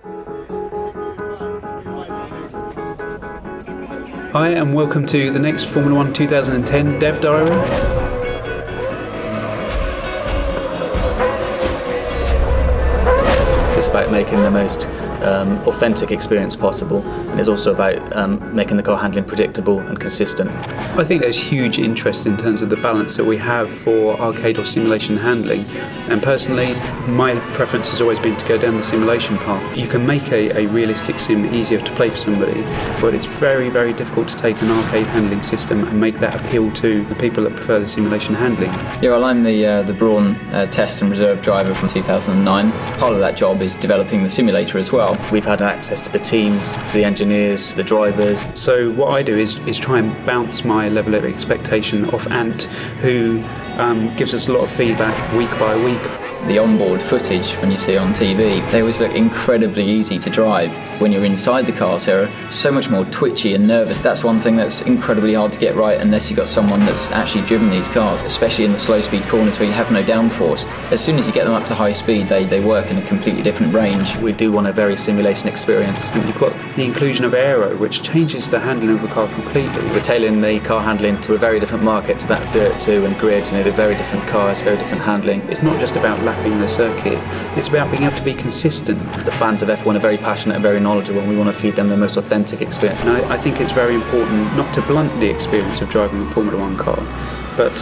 Hi and welcome to the next Formula 1 2010 Dev Diary. It's about making the most authentic experience possible, and it's also about making the car handling predictable and consistent. I think there's huge interest in terms of the balance that we have for arcade or simulation handling, and personally my preference has always been to go down the simulation path. You can make a realistic sim easier to play for somebody, but it's very, very difficult to take an arcade handling system and make that appeal to the people that prefer the simulation handling. Yeah, well, I'm the Brawn test and reserve driver from 2009. Part of that job is developing the simulator as well. We've had access to the teams, to the engineers, to the drivers. So what I do is try and bounce my level of expectation off Ant, who gives us a lot of feedback week by week. The onboard footage, when you see on TV, they always look incredibly easy to drive. When you're inside the cars, they're so much more twitchy and nervous. That's one thing that's incredibly hard to get right unless you've got someone that's actually driven these cars, especially in the slow speed corners where you have no downforce. As soon as you get them up to high speed, they work in a completely different range. We do want a very simulation experience. You've got the inclusion of aero, which changes the handling of the car completely. We're tailoring the car handling to a very different market, to that Dirt 2 and Grid. They're very different cars, very different handling. It's not just about lapping the circuit, it's about being able to be consistent. The fans of F1 are very passionate and very knowledgeable, and we want to feed them the most authentic experience. And I think it's very important not to blunt the experience of driving a Formula 1 car, but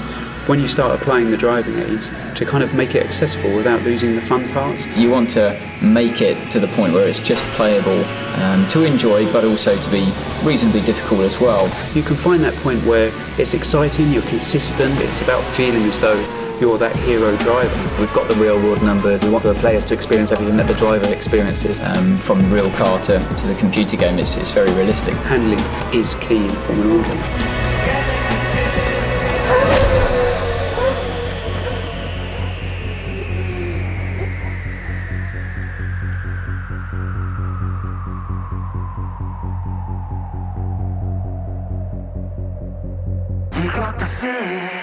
when you start applying the driving aids, to kind of make it accessible without losing the fun parts. You want to make it to the point where it's just playable to enjoy, but also to be reasonably difficult as well. You can find that point where it's exciting, you're consistent, it's about feeling as though you're that hero driver. We've got the real world numbers. We want the players to experience everything that the driver experiences. From the real car to the computer game, it's very realistic. Handling is key in Formula 1 games. You got the fear.